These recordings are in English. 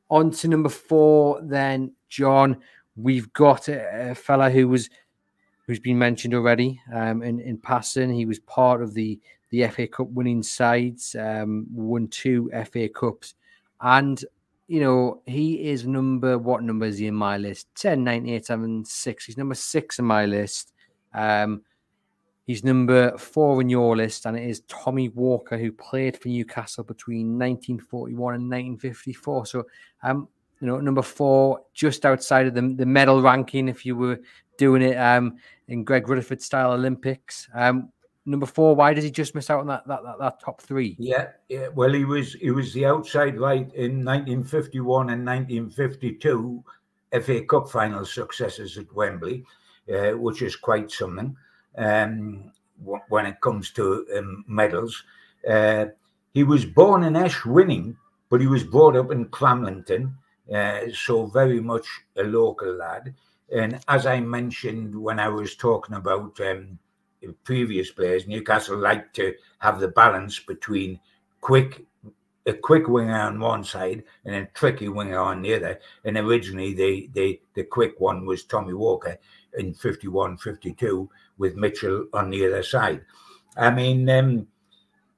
On to number 4, then, John. We've got a fella who's been mentioned already in passing. He was part of the FA Cup winning sides, won 2 FA Cups, and he is what number is he in my list? 10, 9, 8, 7, 6. He's number 6 in my list. He's number 4 in your list, and it is Tommy Walker, who played for Newcastle between 1941 and 1954. So, number 4, just outside of the medal ranking, if you were doing it in Greg Rutherford style Olympics. Number 4, why does he just miss out on that top 3? Yeah. Well, he was the outside right in 1951 and 1952 FA Cup final successes at Wembley, which is quite something. When it comes to medals, he was born in Winning, but he was brought up in Cramlington, so very much a local lad. And as I mentioned when I was talking about previous players, Newcastle like to have the balance between a quick winger on one side and a tricky winger on the other. And originally the quick one was Tommy Walker in 51-52 with Mitchell on the other side. I mean,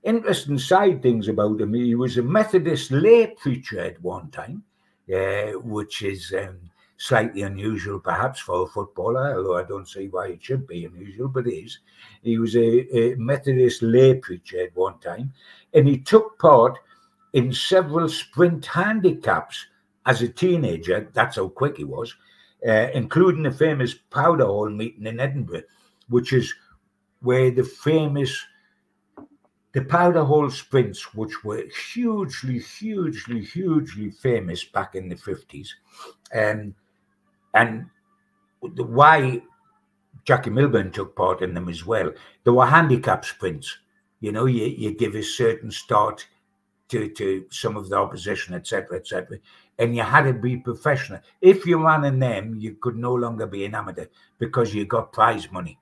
interesting side things about him. He was a Methodist lay preacher at one time, which is slightly unusual perhaps for a footballer, although I don't see why it should be unusual, but it is. He was a Methodist lay preacher at one time, and he took part in several sprint handicaps as a teenager. That's how quick he was, including the famous Powder Hall meeting in Edinburgh, which is where the Powder Hall sprints, which were hugely famous back in the 50s. And why Jackie Milburn took part in them as well. There were handicap sprints. You give a certain start to some of the opposition, etc., and you had to be professional. If you ran in them, you could no longer be an amateur because you got prize money.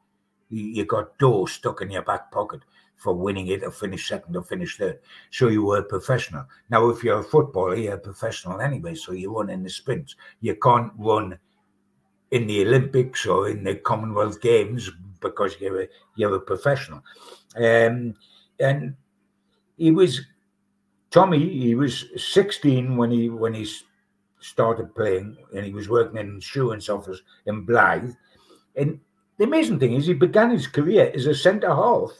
You got dough stuck in your back pocket for winning it or finish second or finish third. So you were a professional. Now, if you're a footballer, you're a professional anyway, so you run in the sprints. You can't run in the Olympics or in the Commonwealth Games because you're a professional. And Tommy was 16 when he started playing, and he was working in an insurance office in Blythe. And the amazing thing is he began his career as a centre-half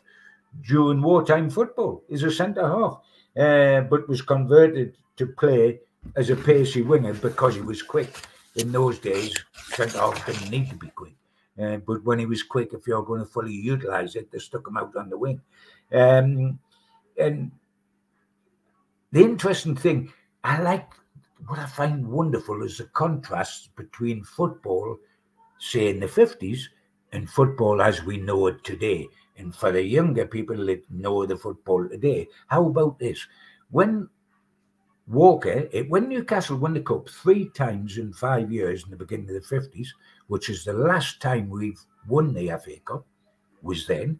during wartime football, as a centre-half, but was converted to play as a pacey winger because he was quick. In those days, centre-half didn't need to be quick. But when he was quick, if you're going to fully utilise it, they stuck him out on the wing. And the interesting thing, what I find wonderful is the contrast between football, say in the 50s, and football as we know it today. And for the younger people that know the football today, how about this? When Newcastle won the Cup 3 times in 5 years in the beginning of the 50s, which is the last time we've won the FA Cup, was then.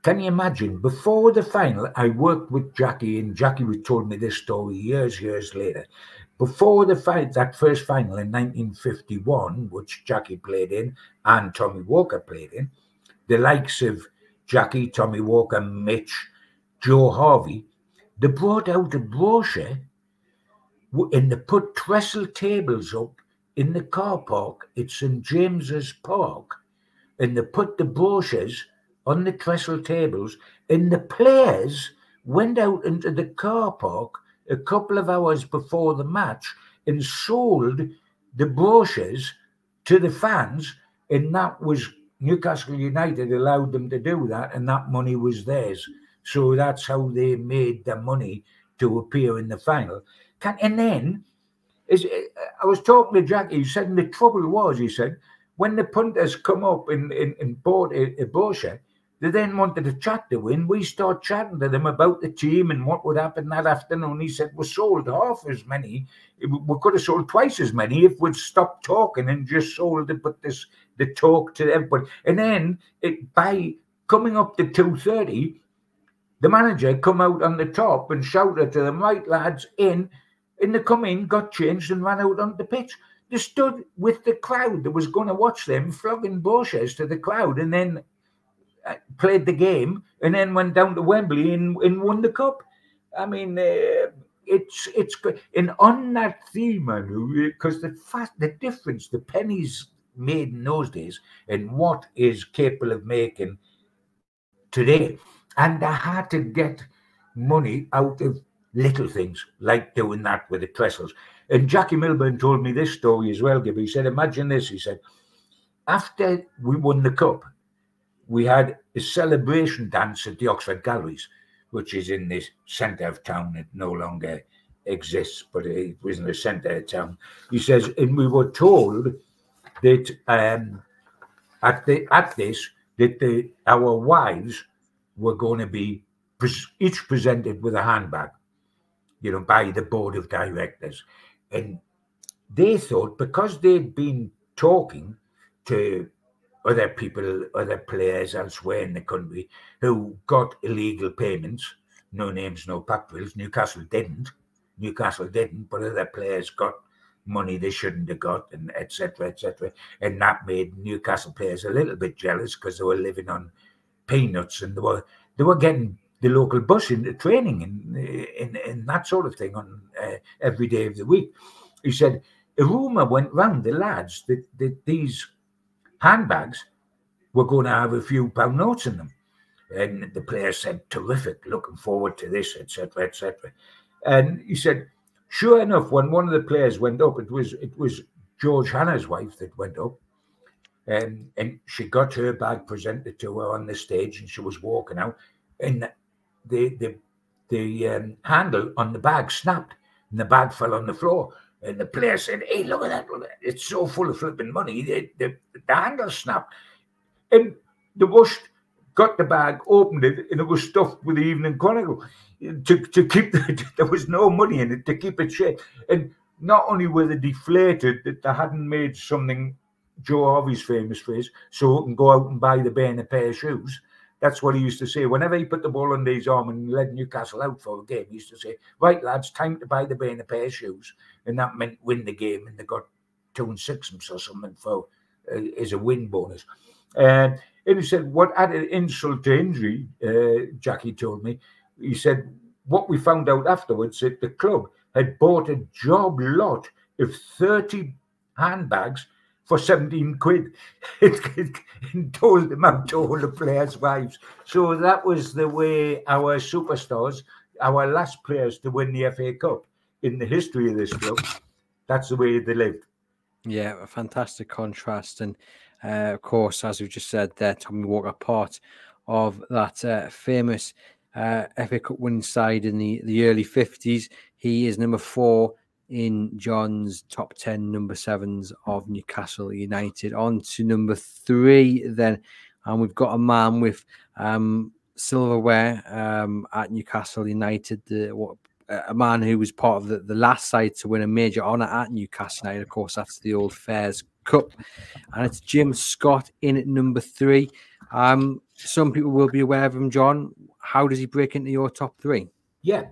Can you imagine? Before the final, I worked with Jackie, and Jackie told me this story years later. Before that first final in 1951, which Jackie played in and Tommy Walker played in, the likes of Jackie, Tommy Walker, Mitch, Joe Harvey, they brought out a brochure and they put trestle tables up in the car park at St. James's Park, and they put the brochures on the trestle tables, and the players went out into the car park a couple of hours before the match and sold the brochures to the fans, and that was Newcastle United allowed them to do that, and that money was theirs. So that's how they made their money to appear in the final. And then, I was talking to Jackie, he said, and the trouble was, he said, when the punters come up and bought a brochure, they then wanted to chat to him. We start chatting to them about the team and what would happen that afternoon. He said, we sold half as many. We could have sold twice as many if we'd stopped talking and just sold it, but the talk to everybody. And then by coming up to 2:30, the manager come out on the top and shouted to them, right, lads, in. And they come in, got changed, and ran out on the pitch. They stood with the crowd that was going to watch them, flogging brochures to the crowd, and then played the game, and then went down to Wembley and won the cup. I mean, it's good. And on that theme, because the difference, the pennies made in those days, and what is capable of making today, and I had to get money out of little things like doing that with the trestles. And Jackie Milburn told me this story as well, Gibby. He said, imagine this. He said, after we won the cup, we had a celebration dance at the Oxford Galleries, which is in the centre of town. It no longer exists, but it was in the centre of town. He says, and we were told that our wives were going to be each presented with a handbag, by the board of directors. And they thought, because they'd been talking to other people, other players elsewhere in the country who got illegal payments, no names, no factories. Newcastle didn't, but other players got money they shouldn't have got, and etc. And that made Newcastle players a little bit jealous because they were living on peanuts, and they were getting the local bus into training and that sort of thing on every day of the week. He said a rumour went round the lads that these handbags were going to have a few pound notes in them, and the players said, terrific, looking forward to this, etc. And he said, sure enough, when one of the players went up, it was George Hanna's wife that went up, and she got her bag presented to her on the stage, and she was walking out, and the handle on the bag snapped, and the bag fell on the floor. And the player said, hey, look at that. It's so full of flipping money. The handle snapped. And the rushed, got the bag, opened it, and it was stuffed with the Evening Chronicle to keep there was no money in it, to keep it shut. And not only were they deflated that they hadn't made something, Joe Harvey's famous phrase, so it can go out and buy the bear in a pair of shoes. That's what he used to say. Whenever he put the ball under his arm and led Newcastle out for a game, he used to say, right, lads, time to buy the bear in a pair of shoes. And that meant win the game, and they got 2 and 6 or something for as a win bonus. And he said, what added insult to injury, Jackie told me, he said, what we found out afterwards, that the club had bought a job lot of 30 handbags for 17 quid and told them out to all the players' wives. So that was the way our superstars, our last players to win the FA Cup in the history of this club, that's the way they lived. Yeah, a fantastic contrast. And of course, as we just said there, Tommy Walker, part of that famous FA Cup winning side in the early 50s. He is number 4 in John's top 10 number 7s of Newcastle United. On to number 3 then, and we've got a man with silverware at Newcastle United, a man who was part of the last side to win a major honour at Newcastle United. Of course, that's the old Fairs Cup, and it's Jim Scott in at number 3. Some people will be aware of him, John. How does he break into your top 3? Yeah.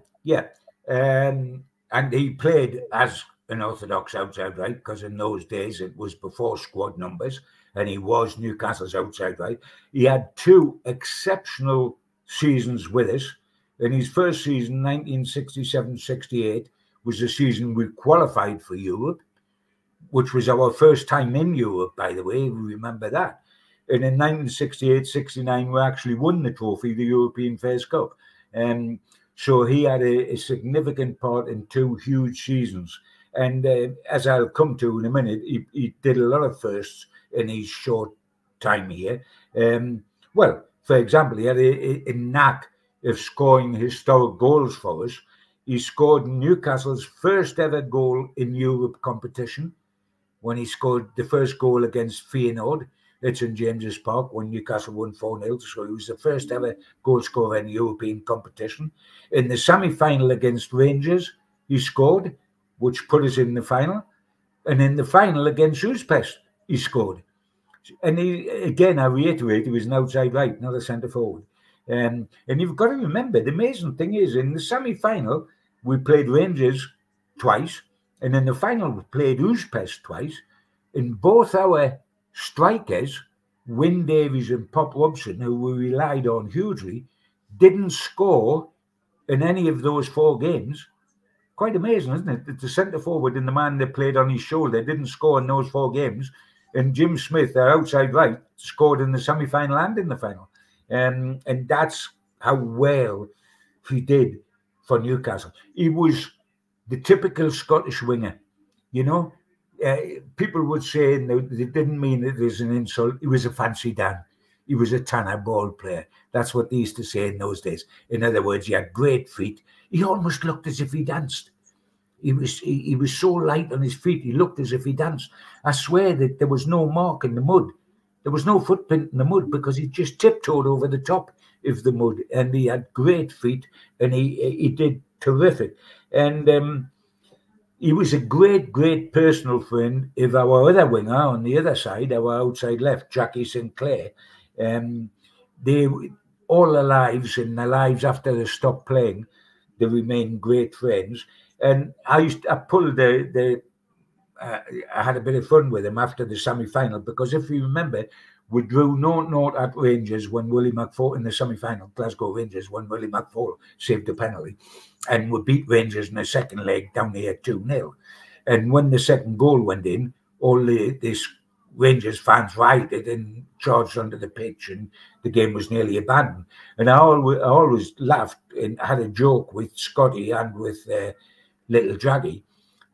And he played as an orthodox outside right, because in those days it was before squad numbers, and he was Newcastle's outside right. He had 2 exceptional seasons with us. In his first season, 1967-68, was the season we qualified for Europe, which was our first time in Europe, by the way. We remember that. And in 1968-69, we actually won the trophy, the European Fairs Cup. So he had a significant part in 2 huge seasons. And as I'll come to in a minute, he did a lot of firsts in his short time here. Well, for example, he had a knack of scoring historic goals for us. He scored Newcastle's first ever goal in Europe competition when he scored the first goal against Feyenoord at St James's Park when Newcastle won 4-0. So he was the first ever goal scorer in European competition. In the semi-final against Rangers, he scored, which put us in the final. And in the final against Uzpest, he scored. And he, again, I reiterate, he was an outside right, not a centre forward. And you've got to remember, the amazing thing is, in the semi-final, we played Rangers twice, and in the final we played Uzpest twice, and both our strikers, Wyn Davies and Pop Robson, who we relied on hugely, didn't score in any of those 4 games. Quite amazing, isn't it? That the centre forward and the man that played on his shoulder didn't score in those 4 games, and Jim Smith, our outside right, scored in the semi-final and in the final. And that's how well he did for Newcastle. He was the typical Scottish winger, you know. People would say, no, they didn't mean it as an insult, he was a fancy Dan. He was a Tanner ball player. That's what they used to say in those days. In other words, he had great feet. He almost looked as if he danced. He was so light on his feet, he looked as if he danced. I swear that there was no mark in the mud. There was no footprint in the mud because he just tiptoed over the top of the mud, and he had great feet, and he did terrific. And he was a great, great personal friend of our other winger on the other side, our outside left, Jackie Sinclair. They, all their lives and their lives after they stopped playing, they remained great friends. And I pulled I had a bit of fun with him after the semi-final, because if you remember, we drew 0-0 at Rangers when Willie McFall in the semi-final, Glasgow Rangers, when Willie McFall saved the penalty, and we beat Rangers in the second leg down here 2-0. And when the second goal went in, all this Rangers fans rioted and charged onto the pitch, and the game was nearly abandoned. And I always laughed and had a joke with Scotty and with little Jaggy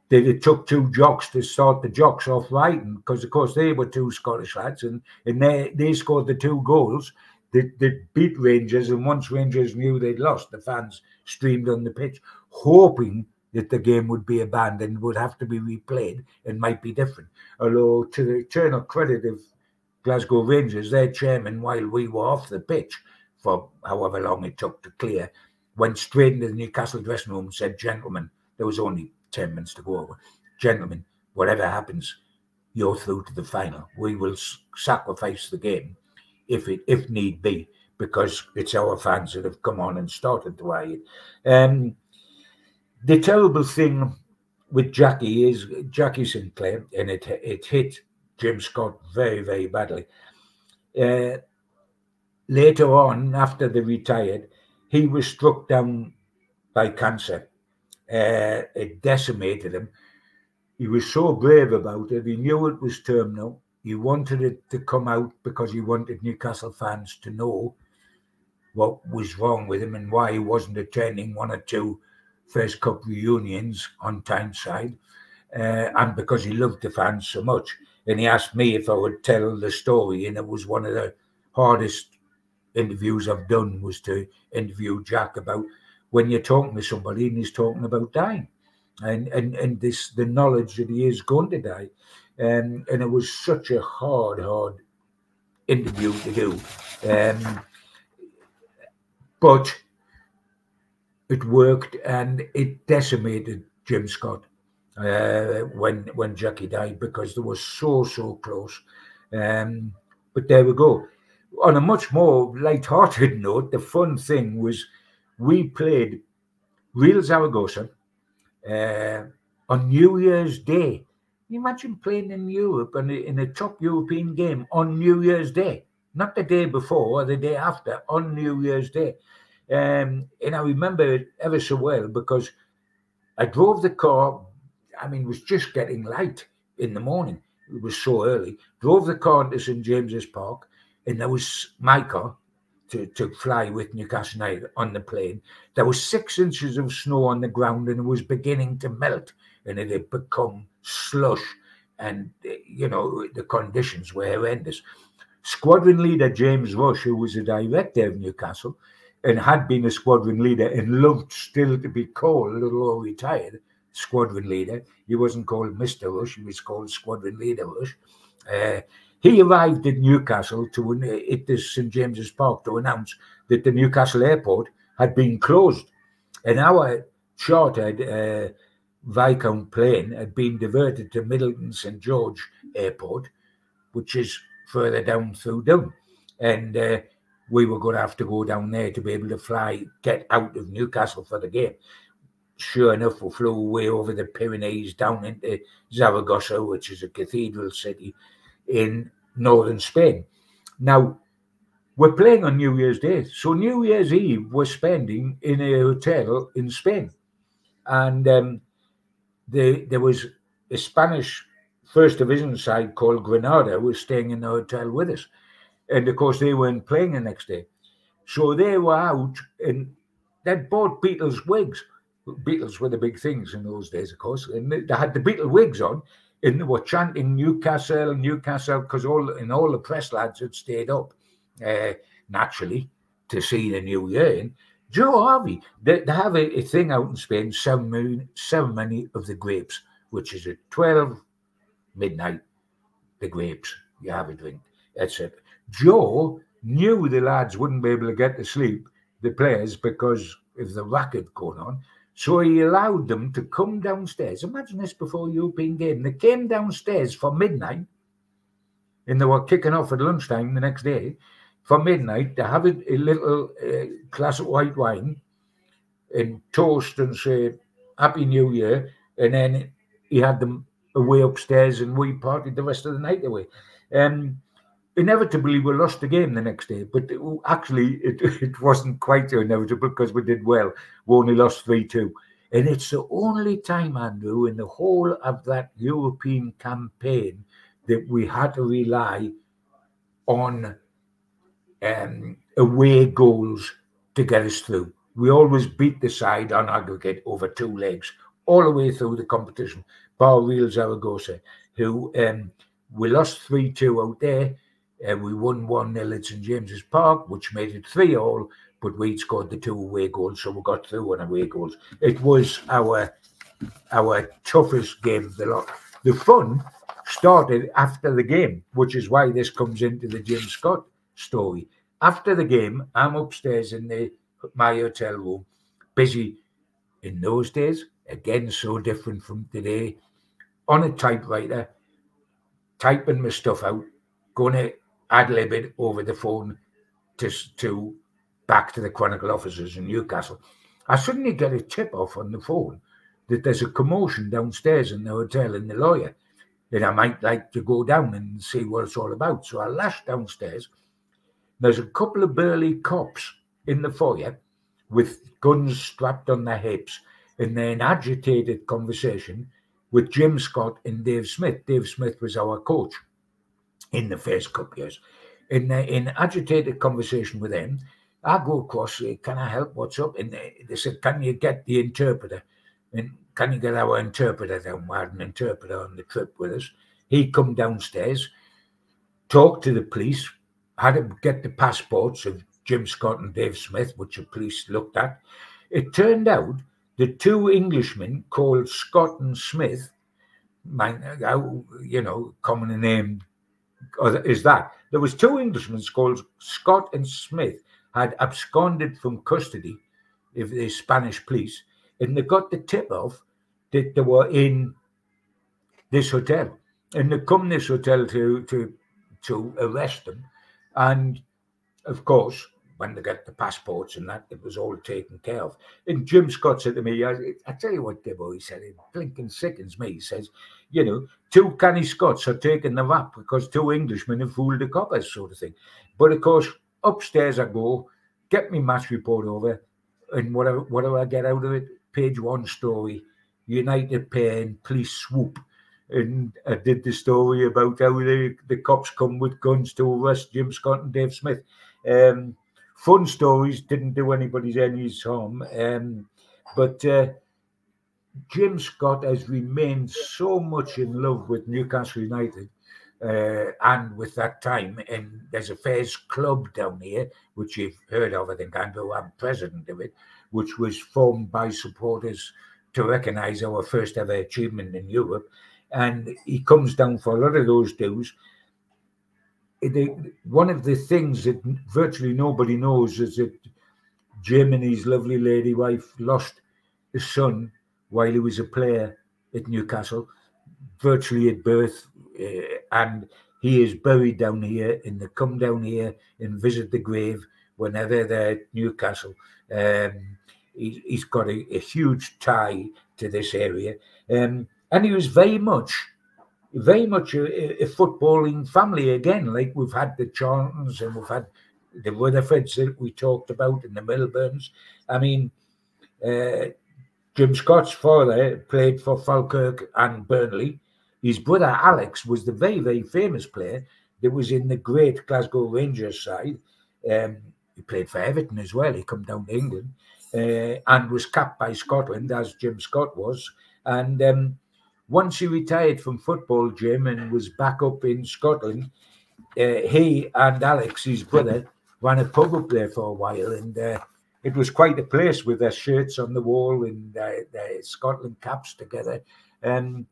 that it took 2 jocks to start the jocks off writing, because of course they were 2 Scottish lads, and they scored the 2 goals that beat Rangers. And once Rangers knew they'd lost, the fans streamed on the pitch, hoping that the game would be abandoned, would have to be replayed, and might be different. Although, to the eternal credit of Glasgow Rangers, their chairman, while we were off the pitch for however long it took to clear, went straight into the Newcastle dressing room and said, "Gentlemen," there was only 10 minutes to go, "Gentlemen, whatever happens, you're through to the final. We will sacrifice the game if need be, because it's our fans that have come on and started the riot." The terrible thing with Jackie is Jackie Sinclair, and it hit Jim Scott very, very badly. Later on, after they retired, he was struck down by cancer. It decimated him. He was so brave about it. He knew it was terminal. He wanted it to come out because he wanted Newcastle fans to know what was wrong with him and why he wasn't attending 1 or 2 First Cup reunions on Tyneside, and because he loved the fans so much. And he asked me if I would tell the story, and it was one of the hardest interviews I've done, was to interview Jack about when you're talking to somebody and he's talking about dying, and the knowledge that he is going to die, and it was such a hard interview to do, but it worked, and it decimated Jim Scott when Jackie died, because they were so close. But there we go. On a much more light-hearted note, the fun thing was we played Real Zaragoza on New Year's Day. Can you imagine playing in Europe and in a top European game on New Year's Day? Not the day before or the day after, on New Year's Day. And I remember it ever so well, because I drove the car. I mean, it was just getting light in the morning. It was so early. Drove the car to St. James's Park, and there was my car to fly with Newcastle United on the plane. There was 6 inches of snow on the ground, and it was beginning to melt, and it had become slush, and the conditions were horrendous. Squadron leader James Rush, who was a director of Newcastle and had been a squadron leader and loved still to be called, although retired, squadron leader. He wasn't called Mr. Rush, he was called Squadron Leader Rush. He arrived at Newcastle at the St. James's Park to announce that the Newcastle airport had been closed, and our chartered Viscount plane had been diverted to Middleton St. George Airport, which is further down through Down, and we were going to have to go down there to be able to get out of Newcastle for the game. sure enough, we flew away over the Pyrenees down into Zaragoza, which is a cathedral city in northern Spain. Now, we're playing on New Year's Day. So New Year's Eve, we're spending in a hotel in Spain. And there was a Spanish First Division side called Granada was staying in the hotel with us. And, of course, they weren't playing the next day. So they were out and they'd bought Beatles wigs. Beatles were the big things in those days, of course. And they had the Beatle wigs on and they were chanting Newcastle, Newcastle, because all the press lads had stayed up. Naturally, to see the new year. And Joe Harvey, they have a thing out in Spain, ceremony of the grapes, which is at 12 midnight, the grapes, you have a drink, etc. Joe knew the lads wouldn't be able to get to sleep, the players, because of the racket going on. So he allowed them to come downstairs. Imagine this before European game. They came downstairs for midnight, and they were kicking off at lunchtime the next day. For midnight, to have a little glass of white wine and toast and say, Happy New Year. And then he had them away upstairs and we partied the rest of the night away. Inevitably, we lost the game the next day, but it wasn't quite so inevitable because we did well. We only lost 3-2. And it's the only time, Andrew, in the whole of that European campaign that we had to rely on away goals to get us through. We always beat the side on aggregate over 2 legs all the way through the competition. Bar Real Zaragoza, who we lost 3-2 out there. We won 1-0 at St James's Park, which made it 3-3, but we'd scored the 2 away goals, so we got through on away goals. It was our toughest game of the lot. The fun started after the game, which is why this comes into the Jim Scott story. After the game, I'm upstairs in my hotel room, busy in those days, again, so different from today, on a typewriter, typing my stuff out, going to ad-lib it over the phone to back to the Chronicle officers in Newcastle. I suddenly get a tip off on the phone that there's a commotion downstairs in the hotel in the lawyer, and I might like to go down and see what it's all about. So I lash downstairs. There's a couple of burly cops in the foyer with guns strapped on their hips, and they're in agitated conversation with Jim Scott and Dave Smith. Dave Smith was our coach in the first couple of years. In agitated conversation with them, I go across, say, can I help? What's up? And they said, can you get the interpreter? And can you get our interpreter down? We had an interpreter on the trip with us. He come downstairs, talked to the police, had to get the passports of Jim Scott and Dave Smith, which the police looked at. It turned out the 2 Englishmen called Scott and Smith, common name is that. There was 2 Englishmen called Scott and Smith had absconded from custody of the Spanish police, and they got the tip off that they were in this hotel. And they come to this hotel to arrest them. And, of course, when they get the passports and that, it was all taken care of. And Jim Scott said to me, I tell you what, Dibbo, he said, it blinking sickens me. He says, 2 canny Scots are taking the rap because 2 Englishmen have fooled the coppers, sort of thing. But, of course, upstairs I go, get my match report over, and what do I get out of it? Page 1 story, United pair in police swoop. And I did the story about how the cops come with guns to arrest Jim Scott and Dave Smith. Fun stories, didn't do anybody's any harm. But Jim Scott has remained so much in love with Newcastle United and with that time. And there's a Fairs Club down here, which you've heard of, I think, Andrew. I'm president of it, which was formed by supporters to recognise our first ever achievement in Europe. And he comes down for a lot of those dues. One of the things that virtually nobody knows is that Jim and his lovely lady wife lost a son while he was a player at Newcastle, virtually at birth, and he is buried down here, and they come down here and visit the grave whenever they're at Newcastle. he's got a huge tie to this area. And he was very much a footballing family again. Like we've had the Charltons and we've had the Rutherfords that we talked about and the Milburns. I mean, Jim Scott's father played for Falkirk and Burnley. His brother Alex was the very, very famous player that was in the great Glasgow Rangers side. He played for Everton as well. He come down to England and was capped by Scotland, as Jim Scott was. And once he retired from football, Jim, and was back up in Scotland, he and Alex, his brother, ran a pub up there for a while. And it was quite a place with their shirts on the wall and their Scotland caps together. And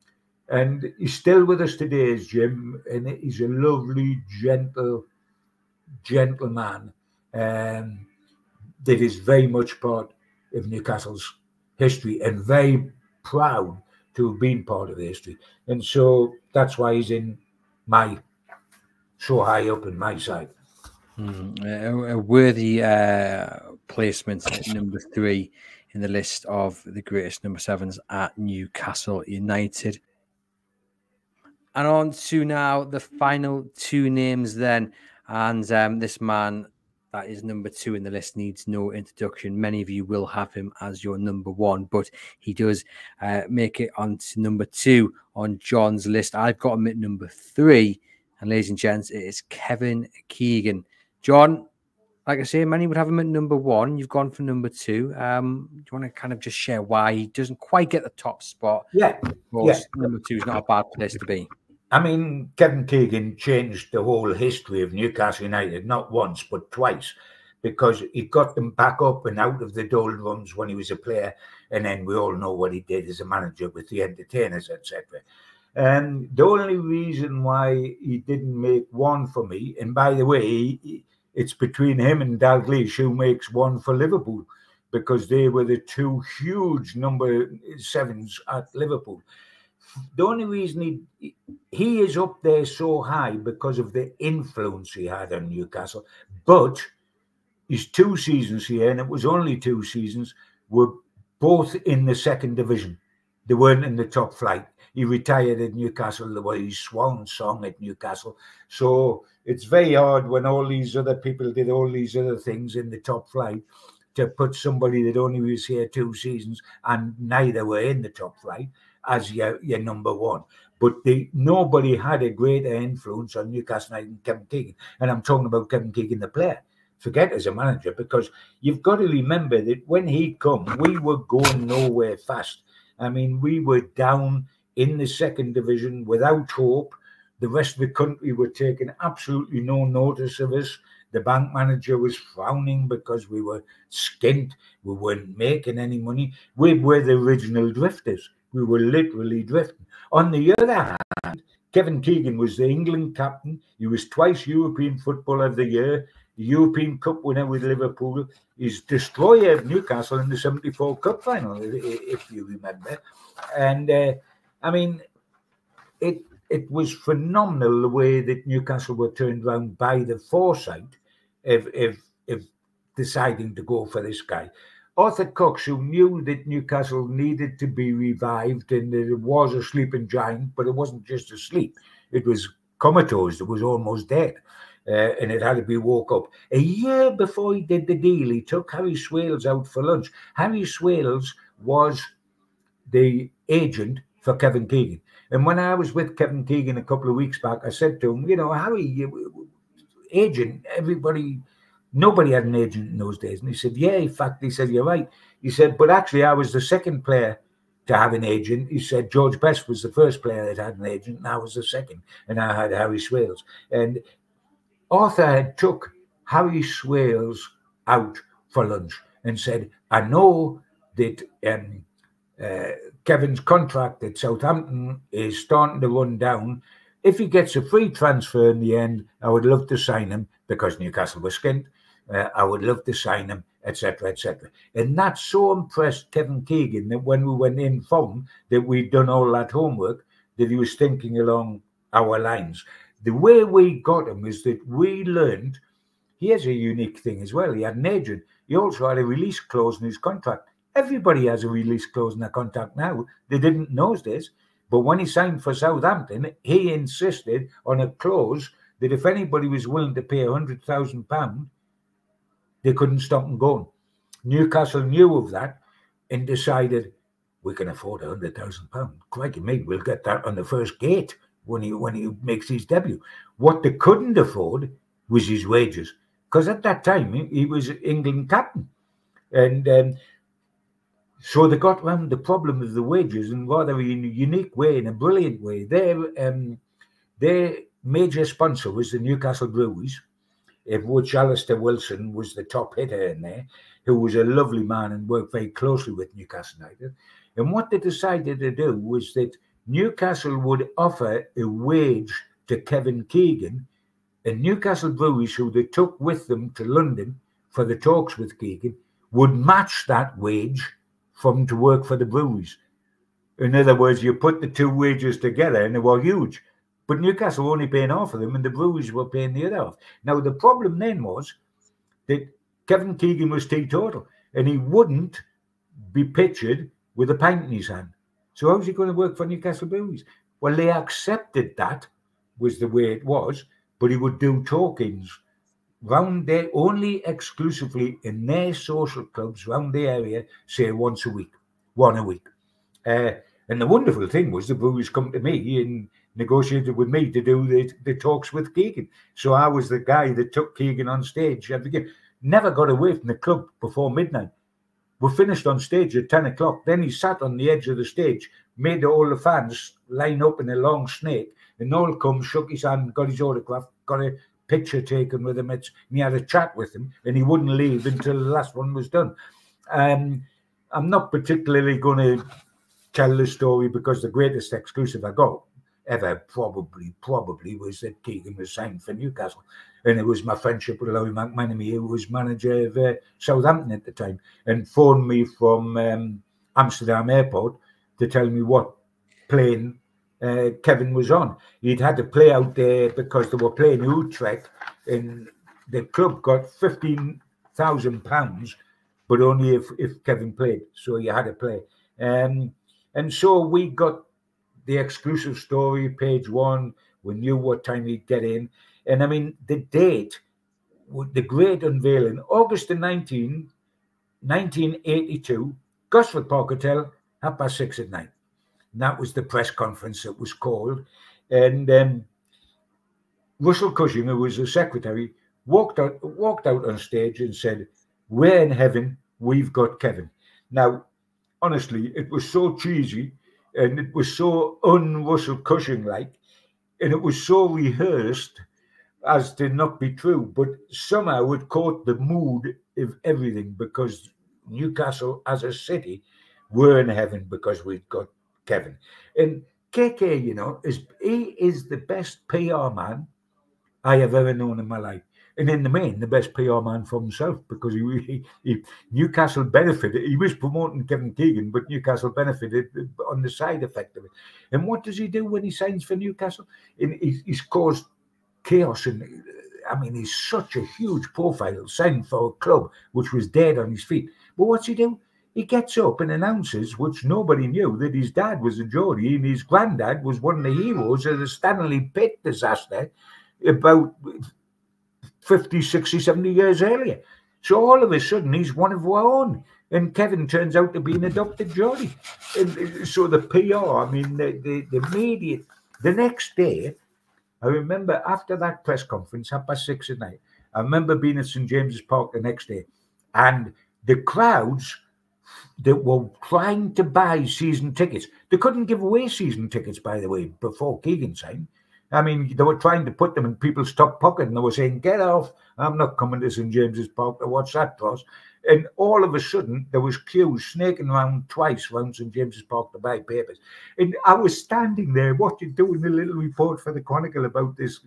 he's still with us today, is Jim, and he's a lovely, gentle man that is very much part of Newcastle's history and very proud to have been part of the history. And so that's why he's so high up in my side. A worthy placement at number 3 in the list of the greatest number 7s at Newcastle United. And on to now the final 2 names then. And this man that is number 2 in the list needs no introduction. Many of you will have him as your number 1, but he does make it onto number 2 on John's list. I've got him at number 3. And ladies and gents, it is Kevin Keegan. John, like I say, many would have him at number 1. You've gone for number 2. Do you want to kind of just share why he doesn't quite get the top spot? Yeah. Number 2 is not a bad place to be. I mean, Kevin Keegan changed the whole history of Newcastle United, not once, but twice, because he got them back up and out of the doldrums when he was a player. And then we all know what he did as a manager with the entertainers, etc. And the only reason why he didn't make 1 for me, and by the way, it's between him and Dalglish who makes 1 for Liverpool, because they were the 2 huge number 7s at Liverpool. The only reason he is up there so high because of the influence he had on Newcastle, but his 2 seasons here, and it was only 2 seasons, were both in the 2nd division. They weren't in the top flight. He retired at Newcastle, the way his swan song at Newcastle. So it's very hard when all these other people did all these other things in the top flight to put somebody that only was here 2 seasons and neither were in the top flight as your number 1. But nobody had a greater influence on Newcastle United than Kevin Keegan. And I'm talking about Kevin Keegan, the player. Forget as a manager, because you've got to remember that when he'd come, we were going nowhere fast. I mean, we were down in the 2nd division without hope. The rest of the country were taking absolutely no notice of us. The bank manager was frowning because we were skint. We weren't making any money. We were the original drifters. We were literally drifting. On the other hand, Kevin Keegan was the England captain. He was twice European Footballer of the Year, the European Cup winner with Liverpool. He's destroyer of Newcastle in the 74 Cup final, if you remember. And I mean, it was phenomenal the way that Newcastle were turned around by the foresight of deciding to go for this guy. Arthur Cox, who knew that Newcastle needed to be revived and that it was a sleeping giant, but it wasn't just asleep. It was comatose. It was almost dead. And it had to be woke up. A year before he did the deal, he took Harry Swales out for lunch. Harry Swales was the agent for Kevin Keegan. And when I was with Kevin Keegan a couple of weeks back, I said to him, Harry, agent, nobody had an agent in those days. And he said, yeah, in fact, he said, you're right. He said, but actually, I was the 2nd player to have an agent. He said, George Best was the 1st player that had an agent, and I was the 2nd. And I had Harry Swales. And Arthur had took Harry Swales out for lunch and said, I know that Kevin's contract at Southampton is starting to run down. If he gets a free transfer in the end, I would love to sign him, because Newcastle was skint. I would love to sign him, etc., etc. And that so impressed Kevin Keegan that when we went in for him, that we'd done all that homework, that he was thinking along our lines. The way we got him is that we learned, he has a unique thing as well. He had an agent. He also had a release clause in his contract. Everybody has a release clause in their contract now. They didn't in those days. But when he signed for Southampton, he insisted on a clause that if anybody was willing to pay £100,000, they couldn't stop him going. Newcastle knew of that and decided, we can afford £100,000. Crikey, maybe we'll get that on the first gate when he makes his debut. What they couldn't afford was his wages, because at that time he was England captain. And so they got around the problem of the wages in rather in a unique way, in a brilliant way. Their major sponsor was the Newcastle Breweries, of which Alistair Wilson was the top hitter in there, who was a lovely man and worked very closely with Newcastle United. And what they decided to do was that Newcastle would offer a wage to Kevin Keegan, and Newcastle Breweries, who they took with them to London for the talks with Keegan, would match that wage for him to work for the Breweries. In other words, you put the two wages together and they were huge. But Newcastle were only paying half of them and the Breweries were paying the other half. Now, the problem then was that Kevin Keegan was teetotal and he wouldn't be pictured with a pint in his hand. So how's he going to work for Newcastle Breweries? Well, they accepted that was the way it was, but he would do talkings round there, only exclusively in their social clubs round the area, say one a week. And the wonderful thing was the Breweries come to me and negotiated with me to do the talks with Keegan. So I was the guy that took Keegan on stage every game. Never got away from the club before midnight. We finished on stage at 10 o'clock. Then he sat on the edge of the stage, made all the fans line up in a long snake, and all come, shook his hand, got his autograph, got a picture taken with him, and he had a chat with him, and he wouldn't leave until the last one was done. I'm not particularly going to tell the story because the greatest exclusive I got ever probably was that Keegan was signed for Newcastle, and it was my friendship with Larry McManamy, who was manager of Southampton at the time, and phoned me from Amsterdam airport to tell me what plane Kevin was on. He'd had to play out there because they were playing Utrecht, and the club got £15,000, but only if Kevin played, so he had to play. And so we got the exclusive story, page one. We knew what time he'd get in. And I mean, the date, the great unveiling, August the 19th, 1982, Gosford Park Hotel, 6:30 at night. And that was the press conference that was called. And Russell Cushing, who was the secretary, walked out on stage and said, "We're in heaven, we've got Kevin." Now, honestly, it was so cheesy and it was so un-Russell Cushing-like, and it was so rehearsed as to not be true, but somehow it caught the mood of everything, because Newcastle as a city were in heaven because we'd got Kevin. And KK, you know, he is the best PR man I have ever known in my life. And in the main, the best PR man for himself, because Newcastle benefited. He was promoting Kevin Keegan, but Newcastle benefited on the side effect of it. And what does he do when he signs for Newcastle? He's caused chaos. And I mean, he's such a huge profile, signing for a club which was dead on his feet. But what's he do? He gets up and announces, which nobody knew, that his dad was a Geordie and his granddad was one of the heroes of the Stanley Pit disaster about 50, 60, 70 years earlier. So all of a sudden, he's one of our own. And Kevin turns out to be an adopted Geordie. And so the PR, I mean, the media, the next day, I remember after that press conference, 6:30 at night, I remember being at St. James's Park the next day, and the crowds that were trying to buy season tickets, they couldn't give away season tickets, by the way, before Keegan signed. I mean, they were trying to put them in people's top pocket, and they were saying, "Get off, I'm not coming to St. James's Park to watch that cross." And all of a sudden, there was queues snaking around twice around St. James's Park to buy papers. And I was standing there watching, doing a little report for the Chronicle about this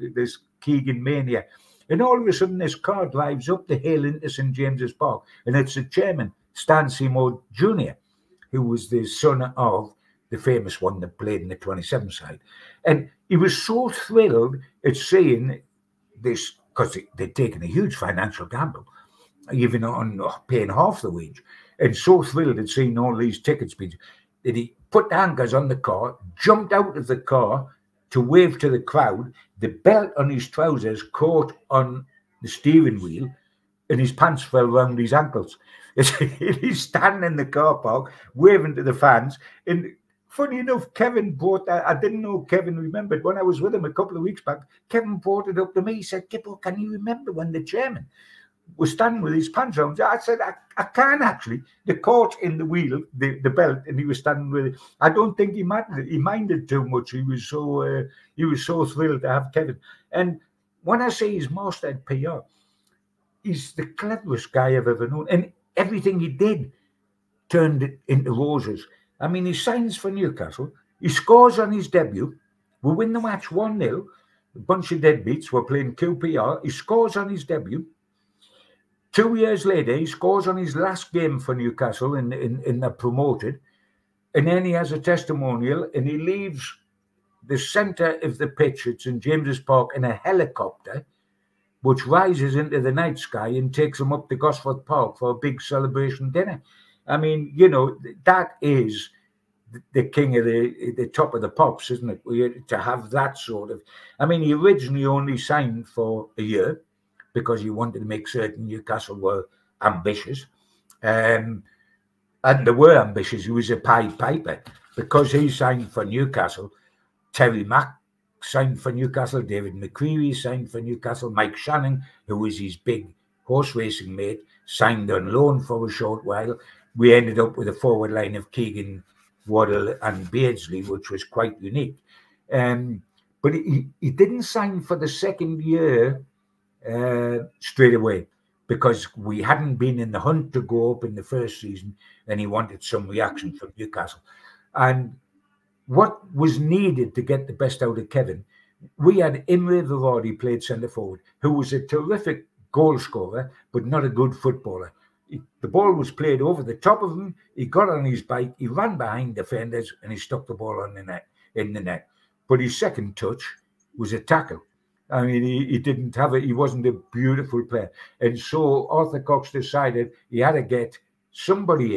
Keegan mania. And all of a sudden, this car drives up the hill into St. James's Park, and it's the chairman, Stan Seymour Jr., who was the son of the famous one that played in the 27 side. And he was so thrilled at seeing this, because they'd taken a huge financial gamble, even on paying half the wage. and so thrilled at seeing all these tickets being, that he put the anchors on the car, jumped out of the car to wave to the crowd. The belt on his trousers caught on the steering wheel, and his pants fell round his ankles. He's standing in the car park waving to the fans. And funny enough, Kevin brought that. I didn't know Kevin remembered. When I was with him a couple of weeks back, Kevin brought it up to me. He said, Gibbo, can you remember when the chairman was standing with his pants on? I said, I can actually. The caught in the wheel, the belt, and he was standing with it. I don't think he minded too much. He was so thrilled to have Kevin. And when I say he's mastered PR, he's the cleverest guy I've ever known. And everything he did turned it into roses. I mean, he signs for Newcastle. He scores on his debut. We win the match 1-0. A bunch of deadbeats were playing QPR. He scores on his debut. 2 years later, he scores on his last game for Newcastle in the promoted. And then he has a testimonial, and he leaves the centre of the pitch at St James's Park in a helicopter, which rises into the night sky and takes him up to Gosforth Park for a big celebration dinner. I mean, you know, that is the king of the top of the pops, isn't it? To have that sort of... I mean, he originally only signed for a year because he wanted to make certain Newcastle were ambitious. And they were ambitious. He was a Pied Piper. Because he signed for Newcastle, Terry Mack signed for Newcastle, David McCreary signed for Newcastle, Mike Shannon, who was his big horse racing mate, signed on loan for a short while. We ended up with a forward line of Keegan, Waddle and Beardsley, which was quite unique. But he didn't sign for the second year straight away because we hadn't been in the hunt to go up in the first season, and he wanted some reaction from Newcastle. And what was needed to get the best out of Kevin, we had Imre Vivardi played centre forward, who was a terrific goal scorer, but not a good footballer. The ball was played over the top of him. He got on his bike, he ran behind defenders, and he stuck the ball on the net, in the net. But his second touch was a tackle. I mean, he didn't have it. He wasn't a beautiful player. And so Arthur Cox decided he had to get somebody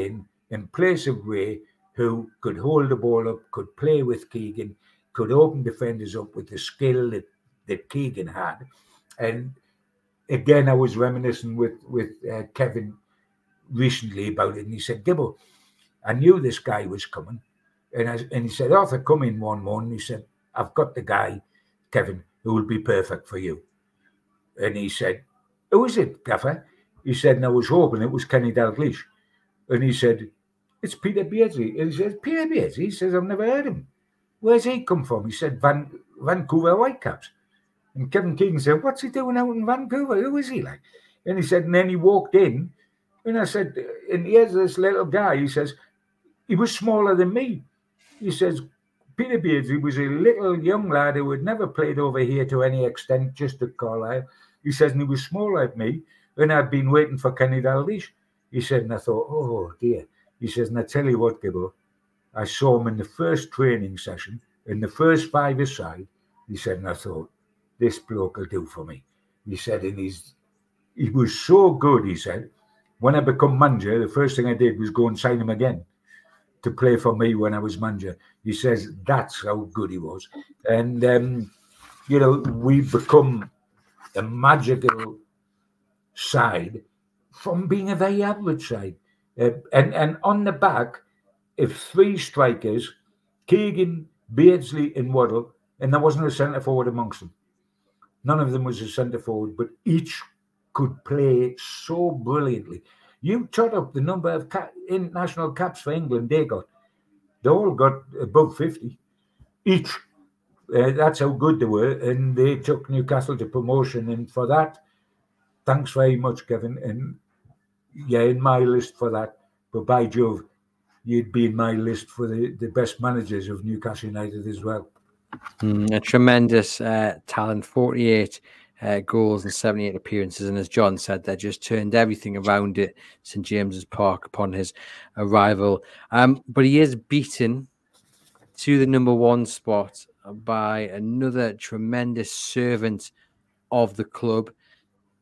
in place of Ray, who could hold the ball up, could play with Keegan, could open defenders up with the skill that Keegan had. And again, I was reminiscing with Kevin recently about it, and he said, Gibbo, I knew this guy was coming. And he said, Arthur, come in one morning. He said, I've got the guy, Kevin, who will be perfect for you. And he said, who is it, Gaffer? He said, and I was hoping it was Kenny Dalglish. And he said, it's Peter Beardsley. And he says, Peter Beardsley? He says, I've never heard him. Where's he come from? He said, Vancouver Whitecaps. And Kevin Keegan said, what's he doing out in Vancouver? Who is he like? And he said, and then he walked in, and I said, and here's this little guy. He says, he was smaller than me. He says, Peter Beardsley was a little young lad who had never played over here to any extent, just at Carlisle. He says, and he was smaller than me, and I'd been waiting for Kenny Dalglish. He said, and I thought, oh dear. He says, and I tell you what, Gibbo, I saw him in the first training session, in the first five-a-side. He said, and I thought, this bloke will do for me. He said, and he was so good, he said, when I become manager, the first thing I did was go and sign him again to play for me when I was manager. He says that's how good he was. And, you know, we've become a magical side from being a very average side. And on the back of three strikers, Keegan, Beardsley and Waddle, and there wasn't a centre forward amongst them. None of them was a centre forward, but each could play so brilliantly. You tot up the number of international caps for England they got. They all got above 50 each. That's how good they were. And they took Newcastle to promotion. And for that, thanks very much, Kevin. And yeah, in my list for that. But by Jove, you'd be in my list for the best managers of Newcastle United as well. A tremendous talent, 48 goals and 78 appearances. And as John said, they just turned everything around at St James's Park upon his arrival. But he is beaten to the number one spot by another tremendous servant of the club.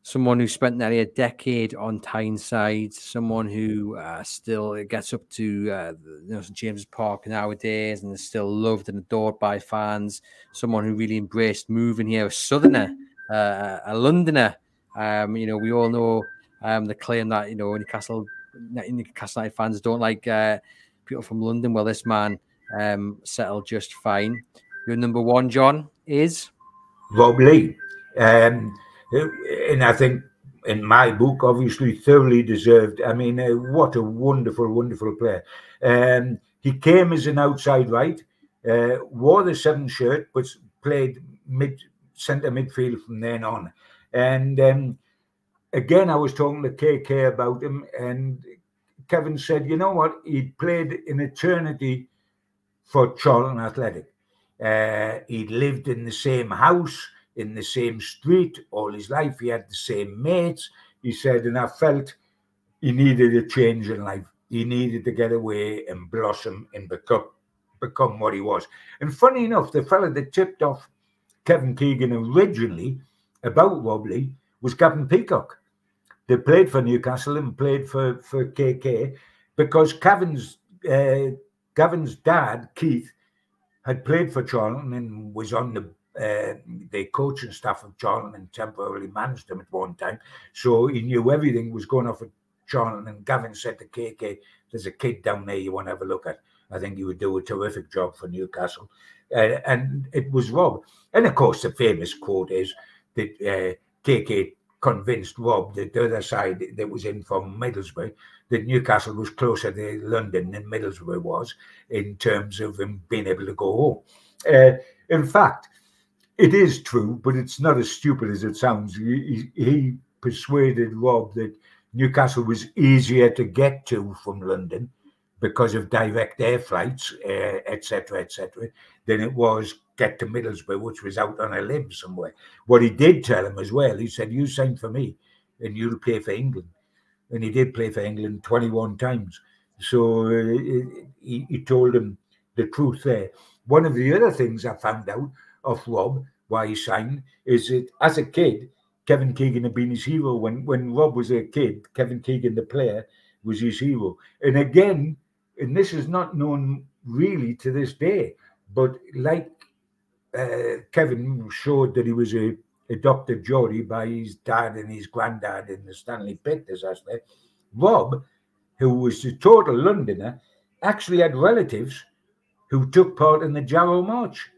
someone who spent nearly a decade on Tyneside, someone who still gets up to St James's Park nowadays and is still loved and adored by fans, someone who really embraced moving here, a southerner, a Londoner. We all know the claim that, Newcastle United fans don't like people from London. Well, this man settled just fine. Your number one, John, is? Rob Lee. And I think in my book, obviously, thoroughly deserved. I mean, what a wonderful, wonderful player. He came as an outside right, wore the 7 shirt, but played centre midfield from then on. And again, I was talking to KK about him, and Kevin said, you know what? He played an eternity for Charlton Athletic. He'd lived in the same house, in the same street all his life. He had the same mates. He said, and I felt he needed a change in life. He needed to get away and blossom and become what he was. And funny enough, the fella that tipped off Kevin Keegan originally about Rob Lee was Gavin Peacock. They played for Newcastle and played for KK because Gavin's dad, Keith, had played for Charlton and was on the coaching staff of Charlton and temporarily managed them at one time. So he knew everything was going off at Charlton. And Gavin said to KK, there's a kid down there you want to have a look at. I think he would do a terrific job for Newcastle. And it was Rob. And of course, the famous quote is that KK convinced Rob that the other side that was in from Middlesbrough, that Newcastle was closer to London than Middlesbrough was in terms of him being able to go home. In fact, it is true, but it's not as stupid as it sounds. He persuaded Rob that Newcastle was easier to get to from London because of direct air flights, etc., than it was get to Middlesbrough, which was out on a limb somewhere. What he did tell him as well, he said, you sign for me and you'll play for England. And he did play for England 21 times. So he told him the truth there. One of the other things I found out of Rob, why he signed, is that as a kid, Kevin Keegan had been his hero. When Rob was a kid, Kevin Keegan, the player, was his hero. And again, and this is not known really to this day, but like Kevin showed that he was a adopted Geordie by his dad and his granddad in the Stanley Pit disaster, Rob, who was a total Londoner, actually had relatives who took part in the Jarrow March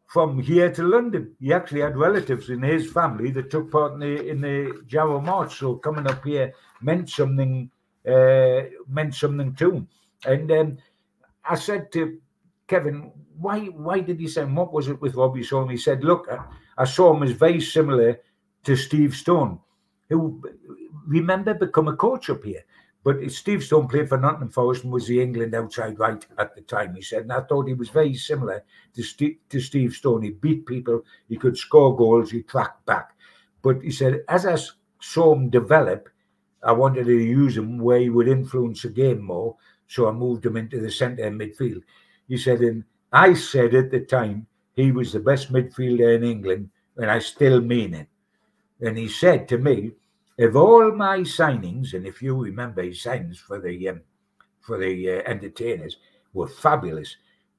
from here to London. He actually had relatives in his family that took part in the Jarrow March. So coming up here meant something to him. And I said to Kevin, why did he say, what was it with Robbie Stone? He said, look, I saw him as very similar to Steve Stone, who, remember, become a coach up here. But Steve Stone played for Nottingham Forest and was the England outside right at the time, he said. And I thought he was very similar to Steve Stone. He beat people, he could score goals, he tracked back. But he said, as I saw him develop, I wanted to use him where he would influence the game more. So I moved him into the centre midfield. He said, and I said at the time, he was the best midfielder in England, and I still mean it. And he said to me, of all my signings, and if you remember his signings for the entertainers, were fabulous.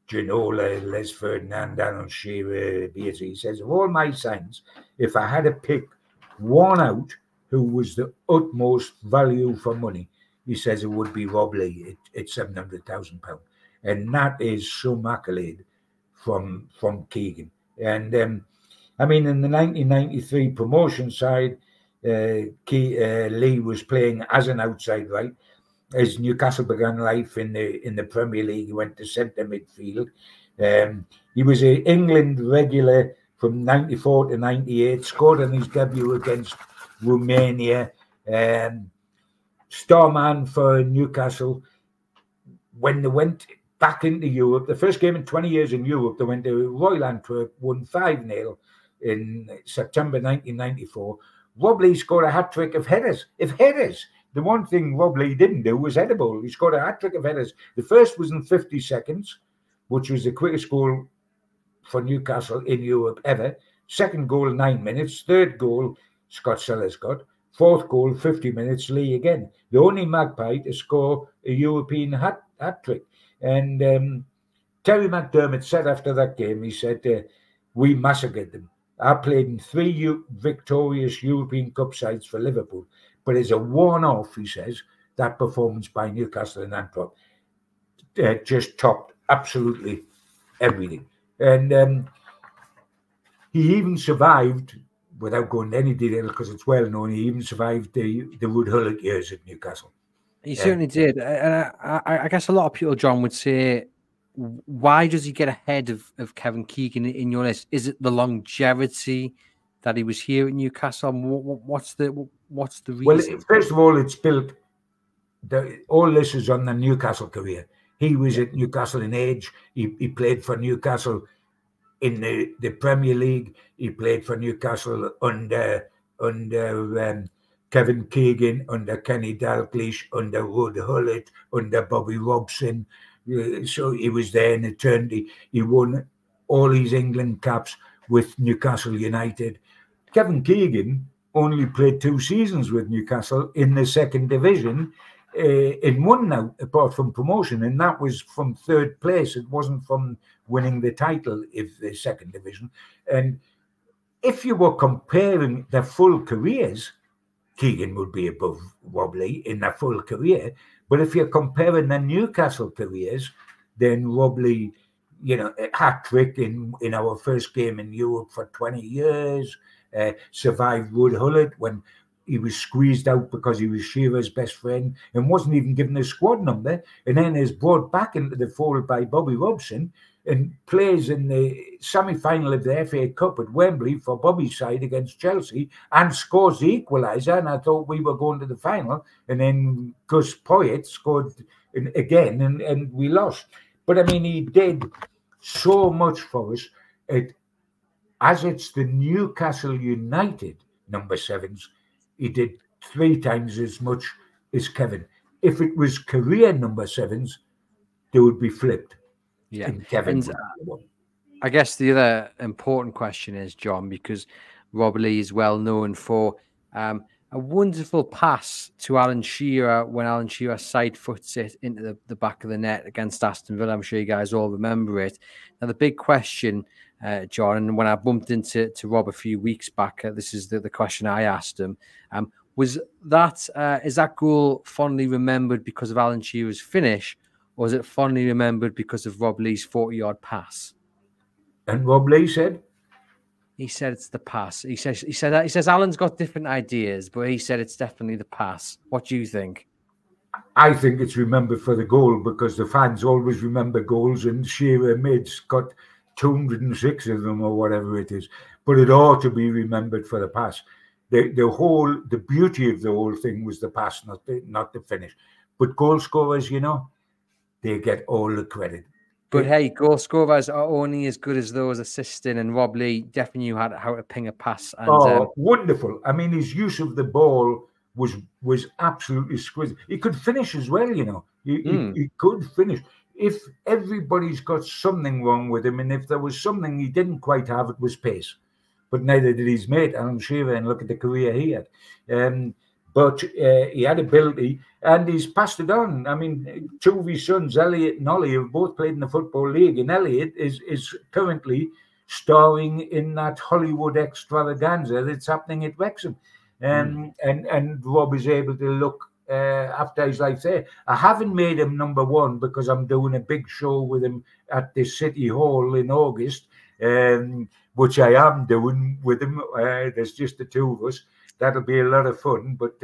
Ginola, Les Ferdinand, Alan Shearer, Beasley. He says, of all my signings, if I had to pick one out who was the utmost value for money, he says it would be Rob Lee at £700,000. And that is some accolade from Keegan. And I mean, in the 1993 promotion side, Lee was playing as an outside right. As Newcastle began life in the Premier League, he went to centre midfield. He was an England regular from 94 to 98, scored on his debut against Romania. Starman for Newcastle. When they went back into Europe, the first game in 20 years in Europe, they went to Royal Antwerp, won 5-0 in September 1994. Rob Lee scored a hat-trick of headers. The one thing Rob Lee didn't do was head a ball. He scored a hat-trick of headers. The first was in 50 seconds, which was the quickest goal for Newcastle in Europe ever. Second goal, 9 minutes. Third goal, Scott Sellers got. Fourth goal, 50 minutes, Lee again. The only Magpie to score a European hat trick. And Terry McDermott said after that game, he said, we massacred them. I played in 3 victorious European Cup sides for Liverpool. But as a one-off, he says, that performance by Newcastle and Antwerp just topped absolutely everything. And he even survived, without going into any detail because it's well known, he even survived the Wood Hullet years at Newcastle. He certainly did. And I guess a lot of people, John, would say, why does he get ahead of Kevin Keegan in your list? Is it the longevity that he was here at Newcastle? What's the reason? Well, first of all, it's built. All this is on the Newcastle career. He was at Newcastle in age. He played for Newcastle in the Premier League. He played for Newcastle under Kevin Keegan, under Kenny Dalglish, under Wood Hullet, under Bobby Robson. So he was there in eternity. He won all his England caps with Newcastle United. Kevin Keegan only played 2 seasons with Newcastle in the second division, in one now, apart from promotion, and that was from 3rd place. It wasn't from winning the title of the second division. And if you were comparing their full careers, Keegan would be above Robley in their full career. But if you're comparing the Newcastle careers, then Robley, a hat trick in our first game in Europe for 20 years, survived Wood Hullet when he was squeezed out because he was Shearer's best friend and wasn't even given a squad number, and then is brought back into the fold by Bobby Robson and plays in the semi-final of the FA Cup at Wembley for Bobby's side against Chelsea and scores the equaliser. And I thought we were going to the final, and then Gus Poyet scored again, and we lost. But I mean, he did so much for us. As it's the Newcastle United number 7s, he did 3 times as much as Kevin. If it was career number 7s, they would be flipped. Yeah. Kevin. I guess the other important question is, John, because Robley is well known for a wonderful pass to Alan Shearer when Alan Shearer side foots it into the back of the net against Aston Villa. I'm sure you guys all remember it. Now, the big question, John, and when I bumped into Rob a few weeks back, this is the question I asked him, was that, is that goal fondly remembered because of Alan Shearer's finish, or is it fondly remembered because of Robley's 40-yard pass? And Robley said? He said it's the pass. He says Alan's got different ideas, but he said it's definitely the pass. What do you think? I think it's remembered for the goal because the fans always remember goals, and Shearer got 206 of them or whatever it is. But it ought to be remembered for the pass. The beauty of the whole thing was the pass, not the finish. But goal scorers, they get all the credit. But hey, goal scorers are only as good as those assisting, and Robley definitely knew how to ping a pass. And, wonderful! I mean, his use of the ball was absolutely exquisite. He could finish as well, He could finish. If everybody's got something wrong with him, and if there was something he didn't quite have, it was pace. But neither did his mate, Alan Shearer, and look at the career he had. But he had ability, and he's passed it on. I mean, 2 of his sons, Elliot and Ollie, have both played in the Football League, and Elliot is currently starring in that Hollywood extravaganza that's happening at Wrexham. And Rob is able to look after his life there. I haven't made him number 1 because I'm doing a big show with him at the City Hall in August, which I am doing with him. There's just the 2 of us. That'll be a lot of fun, but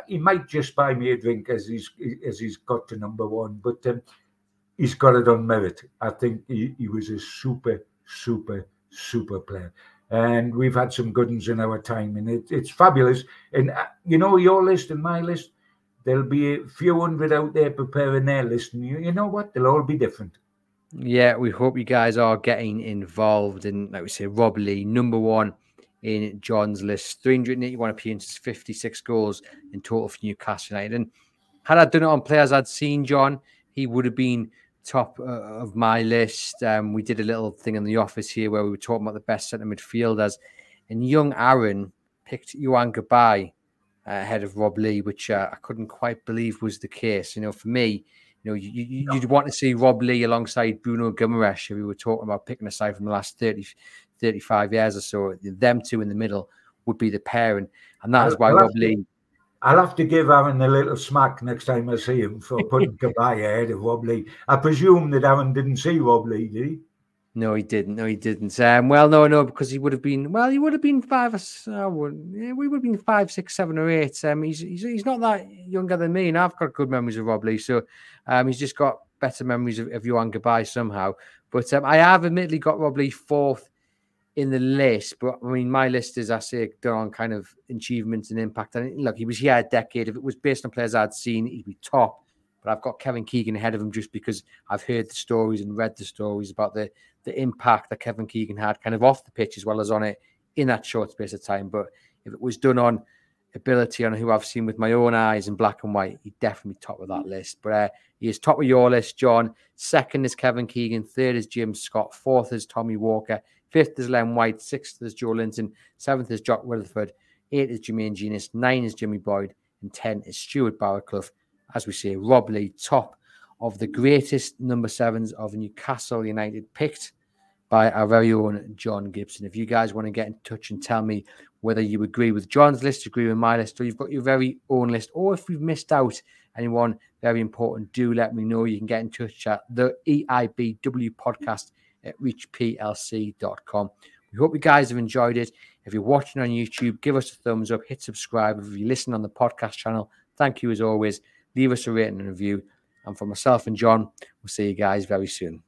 he might just buy me a drink as he's got to number 1. But he's got it on merit. I think he was a super, super, super player. And we've had some good ones in our time, and it's fabulous. And your list and my list, there'll be a few hundred out there preparing their list, and you know what? They'll all be different. Yeah, we hope you guys are getting involved. And like we say, Robley, number 1 in John's list, 381 appearances, 56 goals in total for Newcastle United. And had I done it on players I'd seen, John, he would have been top of my list. We did a little thing in the office here where we were talking about the best centre midfielders. And young Aaron picked Johan Gabai ahead of Rob Lee, which I couldn't quite believe was the case. For me, you'd want to see Rob Lee alongside Bruno Guimaraes if we were talking about picking a side from the last 30, 35 years or so. Them two in the middle would be the pairing. And that is why Rob Lee... I'll have to give Aaron a little smack next time I see him for putting Gabai ahead of Rob Lee. I presume that Aaron didn't see Rob Lee, did he? No, he didn't. No, because he would have been. Well, he would have been we would have been 5, 6, 7, or 8. He's not that younger than me, and I've got good memories of Rob Lee. So, he's just got better memories of Johan Gabai somehow. But I have admittedly got Rob Lee 4th in the list. But I mean, my list is, I say, done on kind of achievements and impact. And look, he was here a decade. If it was based on players I'd seen, he'd be top. But I've got Kevin Keegan ahead of him just because I've heard the stories and read the stories about the impact that Kevin Keegan had kind of off the pitch as well as on it in that short space of time. But if it was done on ability, on who I've seen with my own eyes in black and white, he'd definitely be top of that list. But he is top of your list, John. 2nd is Kevin Keegan. 3rd is Jim Scott. 4th is Tommy Walker. 5th is Len White. 6th is Joe Linton. 7th is Jock Rutherford. 8th is Jermaine Genius. 9 is Jimmy Boyd. And 10 is Stuart Barraclough. As we say, Rob Lee, top of the greatest number 7s of Newcastle United, picked by our very own John Gibson. If you guys want to get in touch and tell me whether you agree with John's list, agree with my list, or you've got your very own list, or if we've missed out anyone very important, do let me know. You can get in touch at the EIBW podcast at reachplc.com. We hope you guys have enjoyed it. If you're watching on YouTube, give us a thumbs up, hit subscribe. If you listen on the podcast channel, thank you as always. Leave us a rating and review. And for myself and John, we'll see you guys very soon.